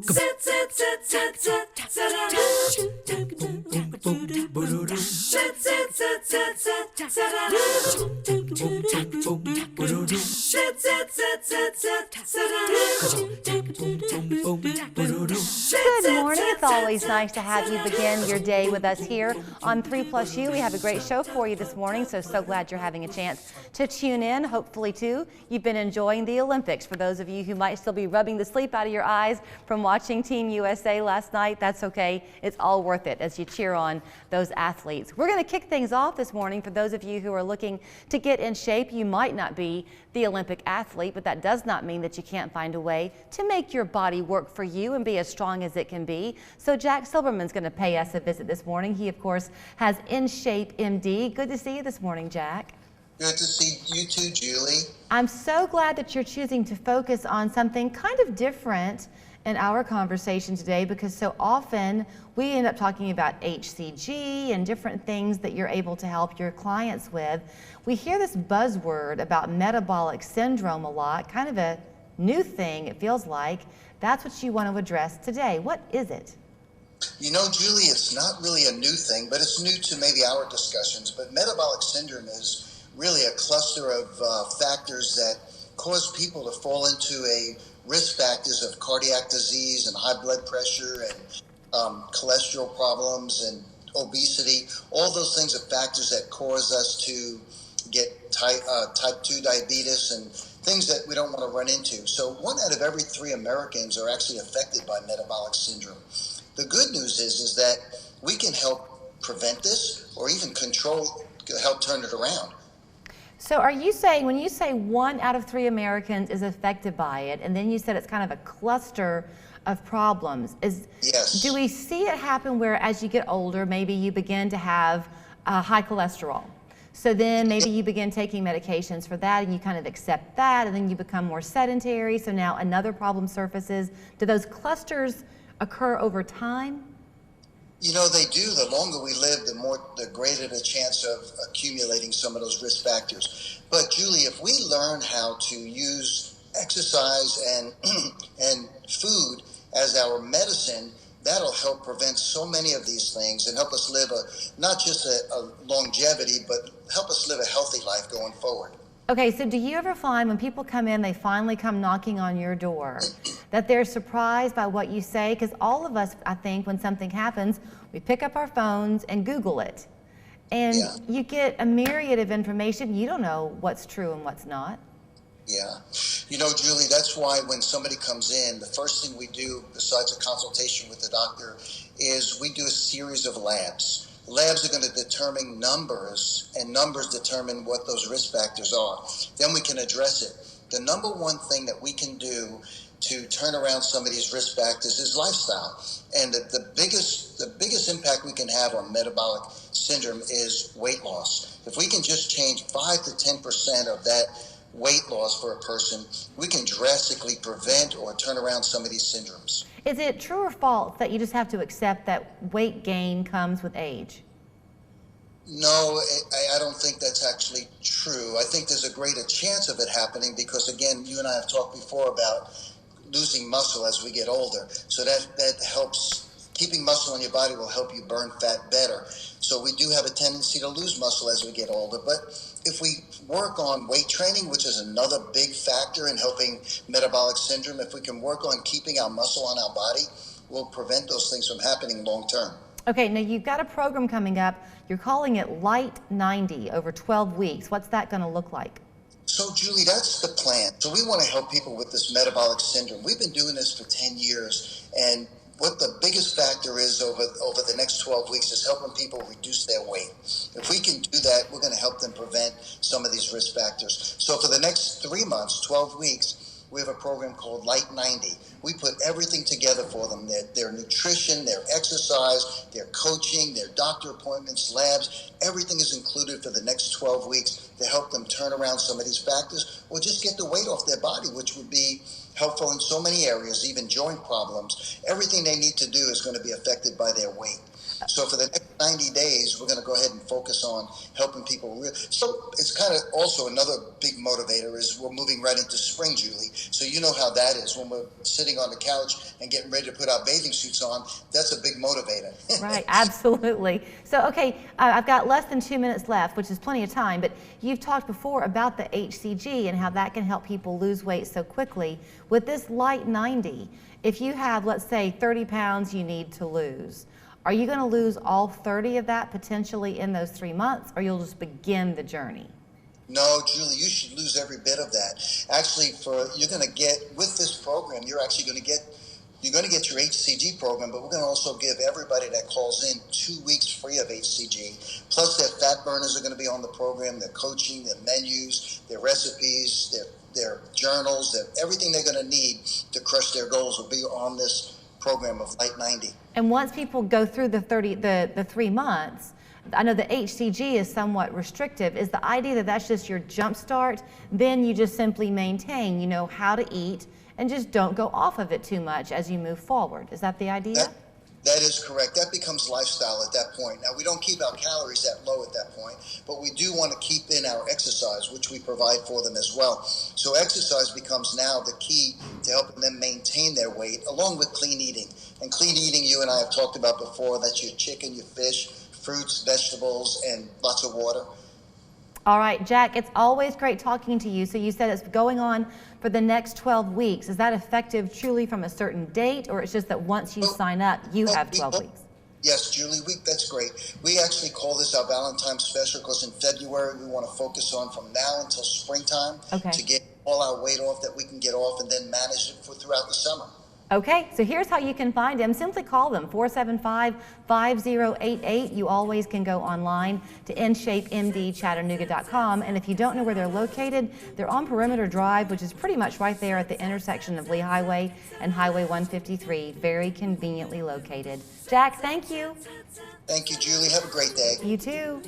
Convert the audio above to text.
morning. It's always nice to have you begin your day with us here on 3+U. We have a great show for you this morning, so glad you're having a chance to tune in. Hopefully, too, you've been enjoying the Olympics. For those of you who might still be rubbing the sleep out of your eyes from watching Team USA last night, that's okay. It's all worth it as you cheer on those athletes. We're going to kick things off this morning. For those of you who are looking to get in shape, you might not be the Olympic athlete, but that does not mean that you can't find a way to make your body work for you and be as strong as it can be. So Jack Silverman's going to pay us a visit this morning. He, of course, has In Shape MD. Good to see you this morning, Jack. Good to see you too, Julie. I'm so glad that you're choosing to focus on something kind of different in our conversation today, because so often we end up talking about HCG and different things that you're able to help your clients with. We hear this buzzword about metabolic syndrome a lot, kind of a new thing, it feels like. That's what you want to address today. What is it? You know, Julie, it's not really a new thing, but it's new to maybe our discussions. But metabolic syndrome is really a cluster of factors that cause people to fall into a risk factors of cardiac disease and high blood pressure and cholesterol problems and obesity. All those things are factors that cause us to get type 2 diabetes and things that we don't want to run into. So 1 out of every 3 Americans are actually affected by metabolic syndrome. The good news is that we can help prevent this or even help turn it around. So are you saying, when you say 1 out of 3 Americans is affected by it, and then you said it's kind of a cluster of problems, yes. Do we see it happen where as you get older, maybe you begin to have high cholesterol? So then maybe you begin taking medications for that and you kind of accept that, and then you become more sedentary, so now another problem surfaces. Do those clusters occur over time? You know, they do. The longer we live, the greater the chance of accumulating some of those risk factors. But Julie, if we learn how to use exercise and food as our medicine, that'll help prevent so many of these things and help us live not just a longevity, but help us live a healthy life going forward. Okay, so do you ever find when people come in, they finally come knocking on your door, that they're surprised by what you say? Because all of us, I think, when something happens, we pick up our phones and Google it. And you get a myriad of information. You don't know what's true and what's not. Yeah. You know, Julie, that's why when somebody comes in, the first thing we do, besides a consultation with the doctor, is we do a series of labs. Labs are going to determine numbers, and numbers determine what those risk factors are. Then we can address it. The number one thing that we can do to turn around some of these risk factors is lifestyle. And the biggest impact we can have on metabolic syndrome is weight loss. If we can just change 5 to 10% of that weight loss for a person, we can drastically prevent or turn around some of these syndromes. Is it true or false that you just have to accept that weight gain comes with age? No, I don't think that's actually true. I think there's a greater chance of it happening because, again, you and I have talked before about losing muscle as we get older. So that helps. Keeping muscle in your body will help you burn fat better. So we do have a tendency to lose muscle as we get older. But if we work on weight training, which is another big factor in helping metabolic syndrome, if we can work on keeping our muscle on our body, we'll prevent those things from happening long term. Okay, now you've got a program coming up. You're calling it Light 90 over 12 weeks. What's that going to look like? So, Julie, that's the plan. So we want to help people with this metabolic syndrome. We've been doing this for 10 years, and what the biggest factor is over the next 12 weeks is helping people reduce their weight. If we can do that, we're going to help them prevent some of these risk factors. So for the next 3 months, 12 weeks, we have a program called Light 90. We put everything together for them, their nutrition, their exercise, their coaching, their doctor appointments, labs. Everything is included for the next 12 weeks to help them turn around some of these factors or just get the weight off their body, which would be helpful in so many areas, even joint problems. Everything they need to do is going to be affected by their weight. So for the next 90 days, we're going to go ahead and focus on helping people. So it's kind of also another big motivator is we're moving right into spring, Julie. So you know how that is when we're sitting on the couch and getting ready to put our bathing suits on. That's a big motivator. Right, absolutely. So, okay, I've got less than 2 minutes left, which is plenty of time, but you've talked before about the HCG and how that can help people lose weight so quickly. With this Light 90, if you have, let's say, 30 pounds you need to lose, are you going to lose all 30 of that potentially in those 3 months, or you'll just begin the journey? No, Julie, you should lose every bit of that. Actually, you're going to get with this program, you're going to get your HCG program, but we're going to also give everybody that calls in 2 weeks free of HCG. Plus, their fat burners are going to be on the program, their coaching, their menus, their recipes, their journals, everything they're going to need to crush their goals will be on this program of Light 90. And once people go through the 3 months, I know the HCG is somewhat restrictive. Is the idea that that's just your jump start? Then you just simply maintain, you know, how to eat and just don't go off of it too much as you move forward. Is that the idea? That is correct. That becomes lifestyle at that point. Now, we don't keep our calories that low at that point, but we do want to keep in our exercise, which we provide for them as well. So exercise becomes now the key to helping them maintain their weight, along with clean eating. And clean eating, you and I have talked about before, that's your chicken, your fish, fruits, vegetables, and lots of water. All right, Jack, it's always great talking to you. So you said it's going on for the next 12 weeks. Is that effective truly from a certain date, or it's just that once you sign up, you have 12 weeks? Yes, Julie, that's great. We actually call this our Valentine's special because in February we want to focus on from now until springtime to get all our weight off that we can get off and then manage it throughout the summer. Okay, so here's how you can find him. Simply call them, 475-5088. You always can go online to InShapeMDChattanooga.com. And if you don't know where they're located, they're on Perimeter Drive, which is pretty much right there at the intersection of Lee Highway and Highway 153. Very conveniently located. Jack, thank you. Thank you, Julie. Have a great day. You too.